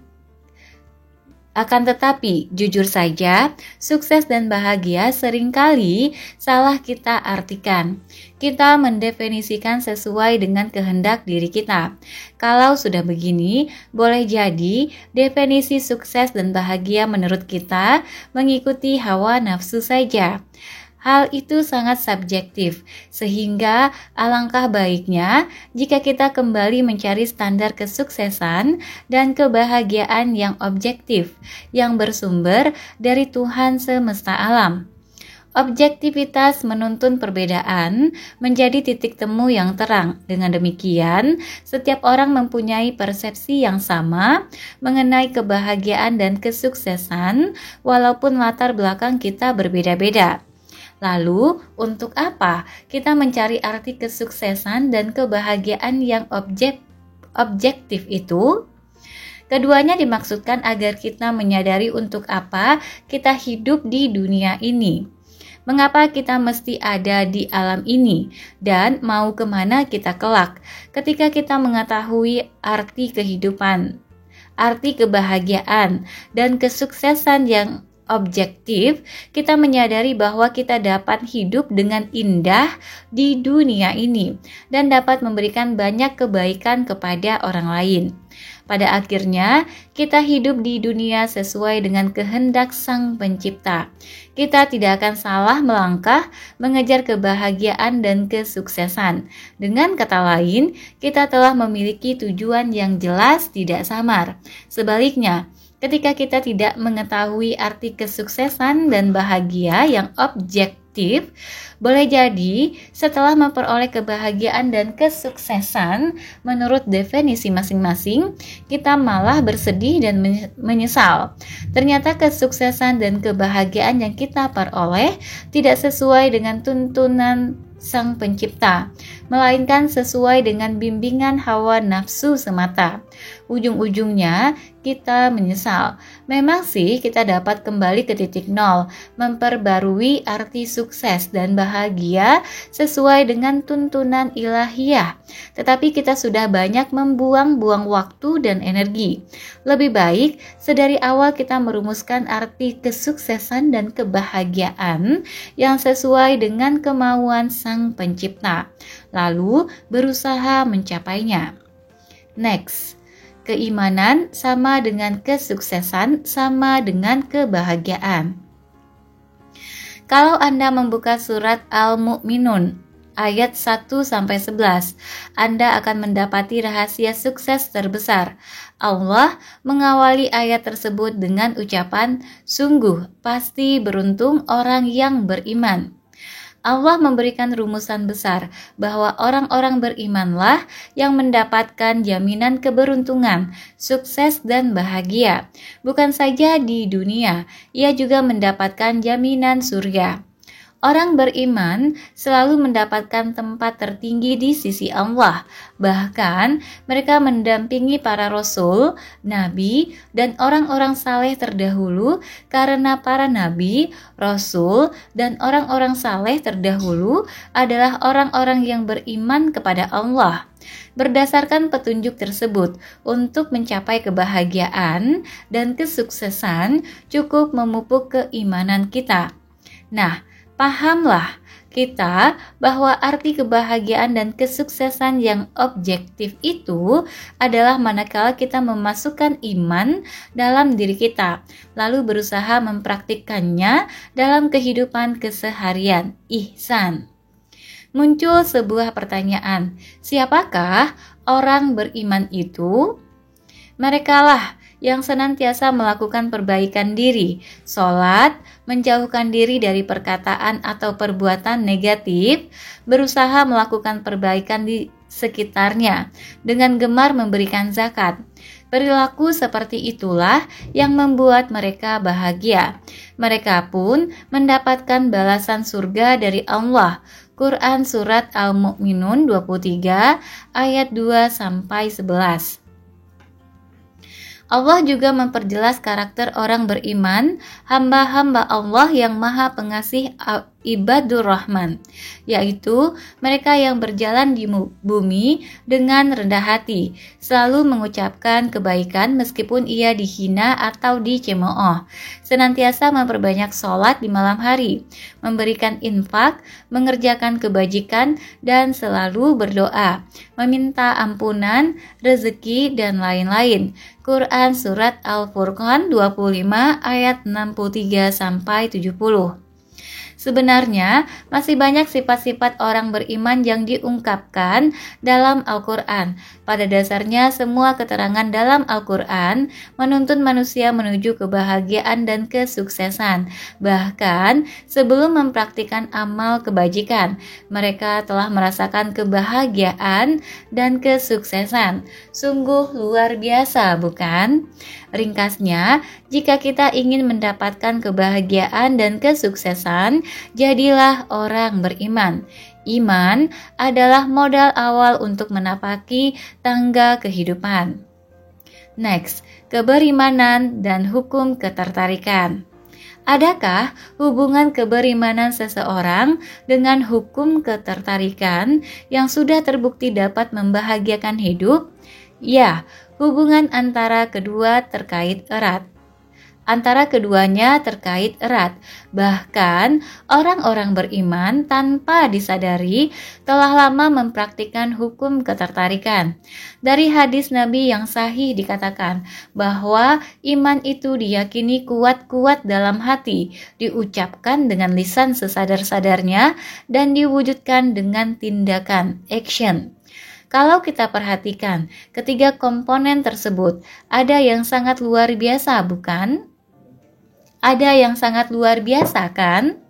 Akan tetapi, jujur saja, sukses dan bahagia seringkali salah kita artikan. Kita mendefinisikan sesuai dengan kehendak diri kita. Kalau sudah begini, boleh jadi definisi sukses dan bahagia menurut kita mengikuti hawa nafsu saja. Hal itu sangat subjektif, sehingga alangkah baiknya jika kita kembali mencari standar kesuksesan dan kebahagiaan yang objektif, yang bersumber dari Tuhan semesta alam. Objektivitas menuntun perbedaan menjadi titik temu yang terang. Dengan demikian, setiap orang mempunyai persepsi yang sama mengenai kebahagiaan dan kesuksesan, walaupun latar belakang kita berbeda-beda. Lalu, untuk apa kita mencari arti kesuksesan dan kebahagiaan yang objektif itu? Keduanya dimaksudkan agar kita menyadari untuk apa kita hidup di dunia ini. Mengapa kita mesti ada di alam ini dan mau kemana kita kelak. Ketika kita mengetahui arti kehidupan, arti kebahagiaan, dan kesuksesan yang objektif, kita menyadari bahwa kita dapat hidup dengan indah di dunia ini dan dapat memberikan banyak kebaikan kepada orang lain. Pada akhirnya, kita hidup di dunia sesuai dengan kehendak Sang Pencipta. Kita tidak akan salah melangkah mengejar kebahagiaan dan kesuksesan. Dengan kata lain, kita telah memiliki tujuan yang jelas, tidak samar. Sebaliknya, ketika kita tidak mengetahui arti kesuksesan dan bahagia yang objektif, boleh jadi setelah memperoleh kebahagiaan dan kesuksesan menurut definisi masing-masing, kita malah bersedih dan menyesal. Ternyata kesuksesan dan kebahagiaan yang kita peroleh tidak sesuai dengan tuntunan Sang Pencipta, melainkan sesuai dengan bimbingan hawa nafsu semata. Ujung-ujungnya kita menyesal. Memang sih kita dapat kembali ke titik nol, memperbarui arti sukses dan bahagia sesuai dengan tuntunan ilahiyah. Tetapi kita sudah banyak membuang-buang waktu dan energi. Lebih baik sedari awal kita merumuskan arti kesuksesan dan kebahagiaan yang sesuai dengan kemauan Sang Pencipta, lalu berusaha mencapainya. Next, keimanan sama dengan kesuksesan sama dengan kebahagiaan. Kalau Anda membuka surat Al-Mu'minun ayat 1-11, Anda akan mendapati rahasia sukses terbesar. Allah mengawali ayat tersebut dengan ucapan, "Sungguh pasti beruntung orang yang beriman." Allah memberikan rumusan besar bahwa orang-orang berimanlah yang mendapatkan jaminan keberuntungan, sukses dan bahagia. Bukan saja di dunia, ia juga mendapatkan jaminan surga. Orang beriman selalu mendapatkan tempat tertinggi di sisi Allah. Bahkan mereka mendampingi para rasul, nabi, dan orang-orang saleh terdahulu karena para nabi, rasul, dan orang-orang saleh terdahulu adalah orang-orang yang beriman kepada Allah. Berdasarkan petunjuk tersebut, untuk mencapai kebahagiaan dan kesuksesan cukup memupuk keimanan kita. Nah, pahamlah kita bahwa arti kebahagiaan dan kesuksesan yang objektif itu adalah manakala kita memasukkan iman dalam diri kita, lalu berusaha mempraktikkannya dalam kehidupan keseharian, ihsan. Muncul sebuah pertanyaan, siapakah orang beriman itu? Merekalah yang senantiasa melakukan perbaikan diri, sholat, menjauhkan diri dari perkataan atau perbuatan negatif, berusaha melakukan perbaikan di sekitarnya, dengan gemar memberikan zakat. Perilaku seperti itulah yang membuat mereka bahagia. Mereka pun mendapatkan balasan surga dari Allah. Quran Surat Al-Mu'minun 23 ayat 2-11. Allah juga memperjelas karakter orang beriman, hamba-hamba Allah yang maha pengasih ibadur rahman, yaitu mereka yang berjalan di bumi dengan rendah hati, selalu mengucapkan kebaikan meskipun ia dihina atau dicemooh, senantiasa memperbanyak sholat di malam hari, memberikan infak, mengerjakan kebajikan, dan selalu berdoa, meminta ampunan, rezeki, dan lain-lain. Quran Surat Al-Furqan 25 ayat 63-70. Sebenarnya, masih banyak sifat-sifat orang beriman yang diungkapkan dalam Al-Quran. Pada dasarnya, semua keterangan dalam Al-Quran menuntun manusia menuju kebahagiaan dan kesuksesan. Bahkan, sebelum mempraktikkan amal kebajikan, mereka telah merasakan kebahagiaan dan kesuksesan. Sungguh luar biasa, bukan? Ringkasnya, jika kita ingin mendapatkan kebahagiaan dan kesuksesan, jadilah orang beriman. Iman adalah modal awal untuk menapaki tangga kehidupan. Next, keberimanan dan hukum ketertarikan. Adakah hubungan keberimanan seseorang dengan hukum ketertarikan yang sudah terbukti dapat membahagiakan hidup? Ya, hubungan antara kedua terkait erat. Antara keduanya terkait erat. Bahkan orang-orang beriman tanpa disadari telah lama mempraktikkan hukum ketertarikan. Dari hadis Nabi yang sahih dikatakan bahwa iman itu diyakini kuat-kuat dalam hati, diucapkan dengan lisan sesadar-sadarnya, dan diwujudkan dengan tindakan, action. Kalau kita perhatikan, ketiga komponen tersebut ada yang sangat luar biasa, bukan? Ada yang sangat luar biasa, kan?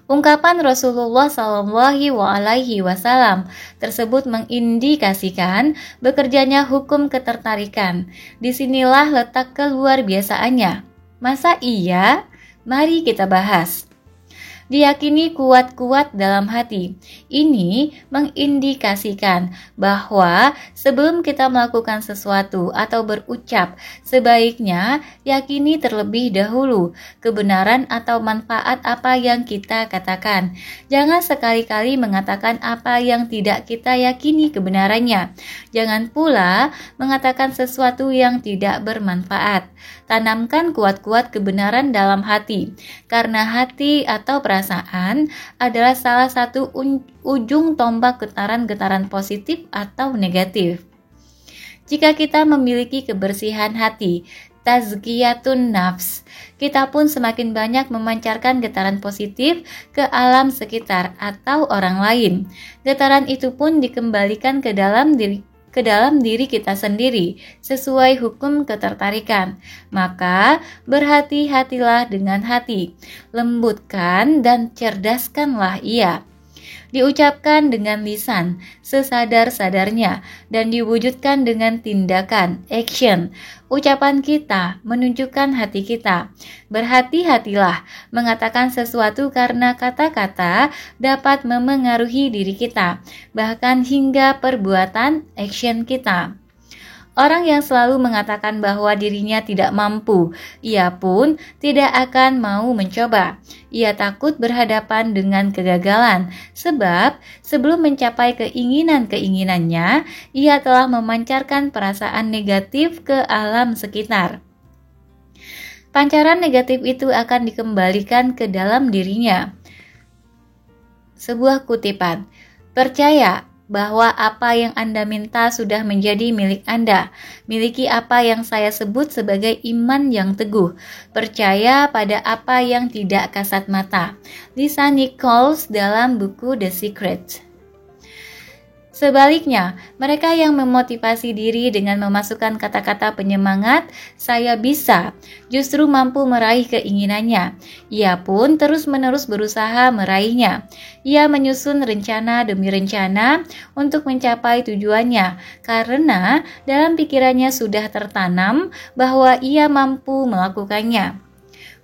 Ungkapan Rasulullah SAW tersebut mengindikasikan bekerjanya hukum ketertarikan. Disinilah letak keluar biasaannya. Masa iya? Mari kita bahas. Diyakini kuat-kuat dalam hati. Ini mengindikasikan bahwa sebelum kita melakukan sesuatu atau berucap, sebaiknya yakini terlebih dahulu kebenaran atau manfaat apa yang kita katakan. Jangan sekali-kali mengatakan apa yang tidak kita yakini kebenarannya. Jangan pula mengatakan sesuatu yang tidak bermanfaat. Tanamkan kuat-kuat kebenaran dalam hati, karena hati atau perasaan adalah salah satu ujung tombak getaran-getaran positif atau negatif. Jika kita memiliki kebersihan hati, tazkiyatun nafs, kita pun semakin banyak memancarkan getaran positif ke alam sekitar atau orang lain. Getaran itu pun dikembalikan ke dalam diri kita sendiri sesuai hukum ketertarikan. Maka berhati-hatilah dengan hati, lembutkan dan cerdaskanlah ia. Diucapkan dengan lisan sesadar-sadarnya dan diwujudkan dengan tindakan, action. Ucapan kita menunjukkan hati kita. Berhati-hatilah mengatakan sesuatu karena kata-kata dapat memengaruhi diri kita, bahkan hingga perbuatan, action kita. Orang yang selalu mengatakan bahwa dirinya tidak mampu, ia pun tidak akan mau mencoba. Ia takut berhadapan dengan kegagalan, sebab sebelum mencapai keinginan-keinginannya, ia telah memancarkan perasaan negatif ke alam sekitar. Pancaran negatif itu akan dikembalikan ke dalam dirinya. Sebuah kutipan, percaya bahwa apa yang Anda minta sudah menjadi milik Anda. Miliki apa yang saya sebut sebagai iman yang teguh. Percaya pada apa yang tidak kasat mata. Lisa Nichols dalam buku The Secret. Sebaliknya, mereka yang memotivasi diri dengan memasukkan kata-kata penyemangat, saya bisa, justru mampu meraih keinginannya. Ia pun terus-menerus berusaha meraihnya. Ia menyusun rencana demi rencana untuk mencapai tujuannya, karena dalam pikirannya sudah tertanam bahwa ia mampu melakukannya.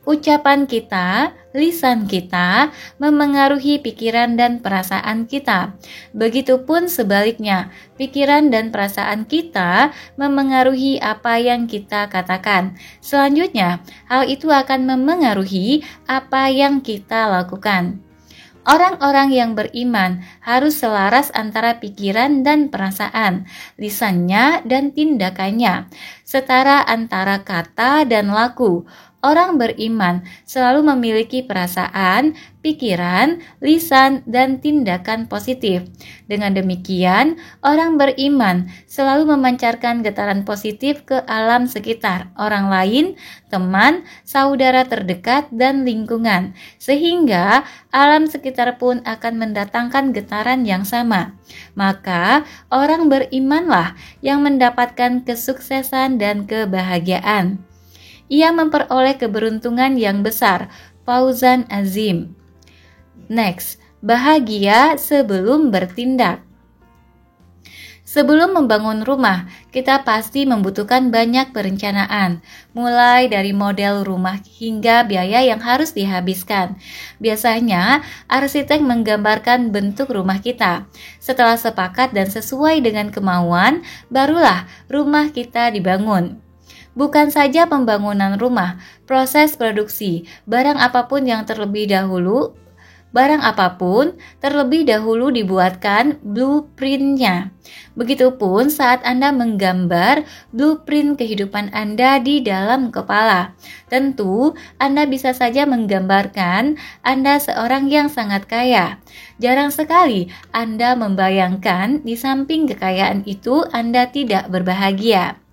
Ucapan kita, lisan kita, memengaruhi pikiran dan perasaan kita. Begitupun sebaliknya, pikiran dan perasaan kita memengaruhi apa yang kita katakan. Selanjutnya, hal itu akan memengaruhi apa yang kita lakukan. Orang-orang yang beriman harus selaras antara pikiran dan perasaan, lisannya dan tindakannya, setara antara kata dan laku. Orang beriman selalu memiliki perasaan, pikiran, lisan, dan tindakan positif. Dengan demikian, orang beriman selalu memancarkan getaran positif ke alam sekitar, orang lain, teman, saudara terdekat, dan lingkungan, sehingga alam sekitar pun akan mendatangkan getaran yang sama. Maka, orang berimanlah yang mendapatkan kesuksesan dan kebahagiaan. Ia memperoleh keberuntungan yang besar, fauzan azim. Next, bahagia sebelum bertindak. Sebelum membangun rumah, kita pasti membutuhkan banyak perencanaan, mulai dari model rumah hingga biaya yang harus dihabiskan. Biasanya, arsitek menggambarkan bentuk rumah kita. Setelah sepakat dan sesuai dengan kemauan, barulah rumah kita dibangun. Bukan saja pembangunan rumah, proses produksi, barang apapun terlebih dahulu dibuatkan blueprint-nya. Begitupun saat Anda menggambar blueprint kehidupan Anda di dalam kepala. Tentu, Anda bisa saja menggambarkan Anda seorang yang sangat kaya. Jarang sekali Anda membayangkan di samping kekayaan itu Anda tidak berbahagia.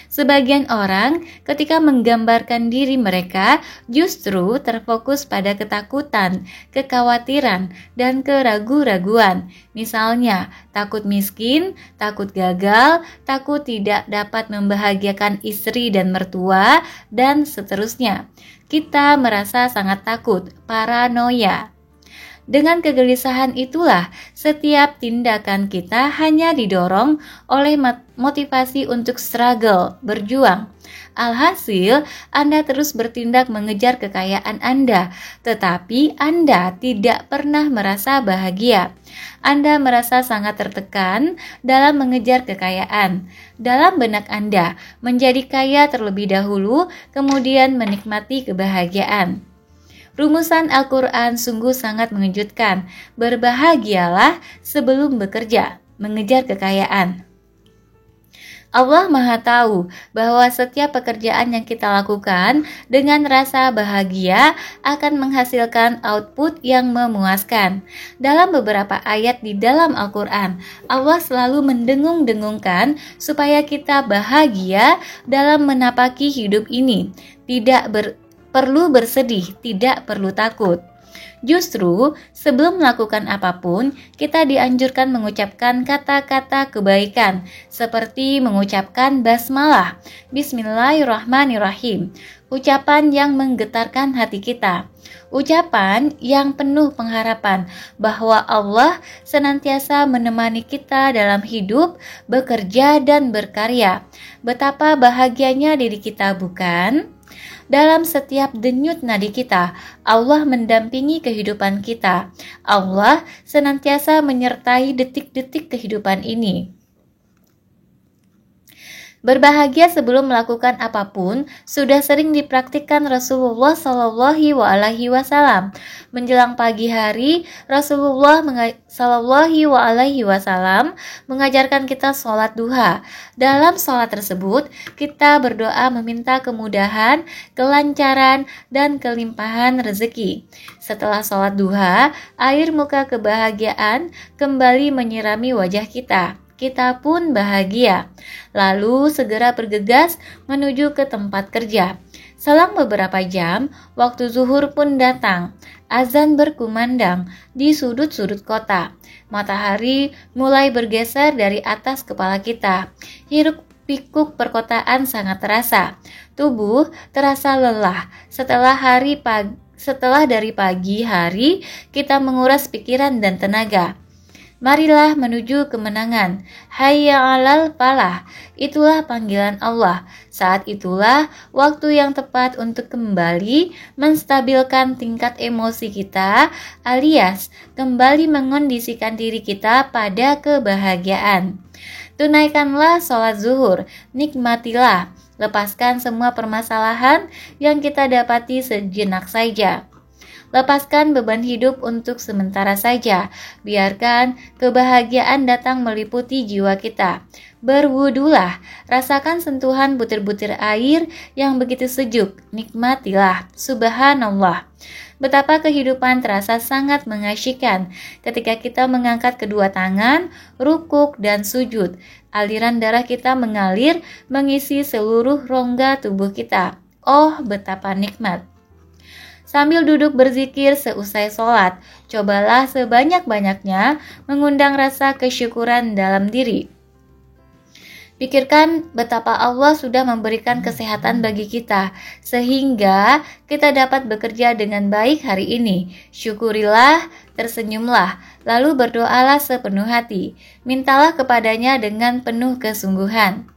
Sebagian orang ketika menggambarkan diri mereka justru terfokus pada ketakutan, kekhawatiran, dan keraguan-raguan. Misalnya, takut miskin, takut gagal, takut tidak dapat membahagiakan istri dan mertua, dan seterusnya. Kita merasa sangat takut, paranoia. Dengan kegelisahan itulah, setiap tindakan kita hanya didorong oleh motivasi untuk struggle, berjuang. Alhasil, Anda terus bertindak mengejar kekayaan Anda, tetapi Anda tidak pernah merasa bahagia. Anda merasa sangat tertekan dalam mengejar kekayaan. Dalam benak Anda, menjadi kaya terlebih dahulu, kemudian menikmati kebahagiaan. Rumusan Al-Quran sungguh sangat mengejutkan. Berbahagialah sebelum bekerja, mengejar kekayaan. Allah Maha Tahu bahwa setiap pekerjaan yang kita lakukan dengan rasa bahagia akan menghasilkan output yang memuaskan. Dalam beberapa ayat di dalam Al-Quran, Allah selalu mendengung-dengungkan supaya kita bahagia dalam menapaki hidup ini. Perlu bersedih, tidak perlu takut. Justru, sebelum melakukan apapun, kita dianjurkan mengucapkan kata-kata kebaikan, seperti mengucapkan basmalah, Bismillahirrahmanirrahim, ucapan yang menggetarkan hati kita. Ucapan yang penuh pengharapan bahwa Allah senantiasa menemani kita dalam hidup, bekerja, dan berkarya. Betapa bahagianya diri kita, bukan? Dalam setiap denyut nadi kita, Allah mendampingi kehidupan kita. Allah senantiasa menyertai detik-detik kehidupan ini. Berbahagia sebelum melakukan apapun sudah sering dipraktikkan Rasulullah SAW. Menjelang pagi hari, Rasulullah SAW mengajarkan kita sholat duha. Dalam sholat tersebut, kita berdoa meminta kemudahan, kelancaran, dan kelimpahan rezeki. Setelah sholat duha, air muka kebahagiaan kembali menyirami wajah kita. Kita pun bahagia, lalu segera bergegas menuju ke tempat kerja. Selang beberapa jam, waktu zuhur pun datang. Azan berkumandang di sudut-sudut kota. Matahari mulai bergeser dari atas kepala kita. Hiruk pikuk perkotaan sangat terasa. Tubuh terasa lelah setelah dari pagi hari kita menguras pikiran dan tenaga. Marilah menuju kemenangan. Hayya 'alal falah. Itulah panggilan Allah. Saat itulah waktu yang tepat untuk kembali menstabilkan tingkat emosi kita, alias kembali mengondisikan diri kita pada kebahagiaan. Tunaikanlah sholat zuhur, nikmatilah, lepaskan semua permasalahan yang kita dapati sejenak saja. Lepaskan beban hidup untuk sementara saja. Biarkan kebahagiaan datang meliputi jiwa kita. Berwudulah, rasakan sentuhan butir-butir air yang begitu sejuk. Nikmatilah, subhanallah. Betapa kehidupan terasa sangat mengasyikkan ketika kita mengangkat kedua tangan, rukuk dan sujud. Aliran darah kita mengalir mengisi seluruh rongga tubuh kita. Oh, betapa nikmat. Sambil duduk berzikir seusai sholat, cobalah sebanyak-banyaknya mengundang rasa kesyukuran dalam diri. Pikirkan betapa Allah sudah memberikan kesehatan bagi kita, sehingga kita dapat bekerja dengan baik hari ini. Syukurilah, tersenyumlah, lalu berdoalah sepenuh hati. Mintalah kepadanya dengan penuh kesungguhan.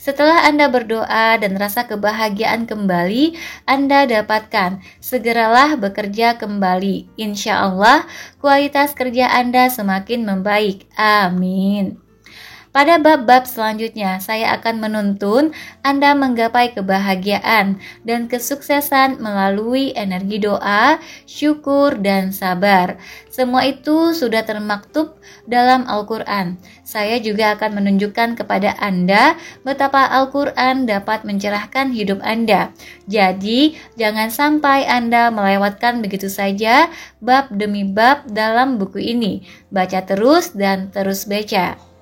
Setelah Anda berdoa dan rasa kebahagiaan kembali Anda dapatkan, segeralah bekerja kembali. Insya Allah, kualitas kerja Anda semakin membaik. Amin. Pada bab-bab selanjutnya, saya akan menuntun Anda menggapai kebahagiaan dan kesuksesan melalui energi doa, syukur, dan sabar. Semua itu sudah termaktub dalam Al-Quran. Saya juga akan menunjukkan kepada Anda betapa Al-Quran dapat mencerahkan hidup Anda. Jadi, jangan sampai Anda melewatkan begitu saja bab demi bab dalam buku ini. Baca terus dan terus baca.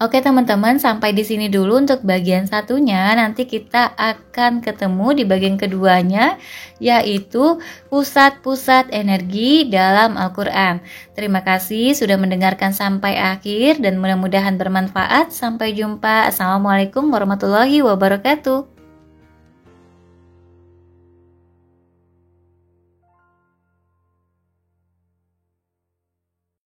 Oke teman-teman, sampai di sini dulu untuk bagian satunya. Nanti kita akan ketemu di bagian keduanya, yaitu pusat-pusat energi dalam Al-Quran. Terima kasih sudah mendengarkan sampai akhir dan mudah-mudahan bermanfaat. Sampai jumpa. Assalamualaikum warahmatullahi wabarakatuh.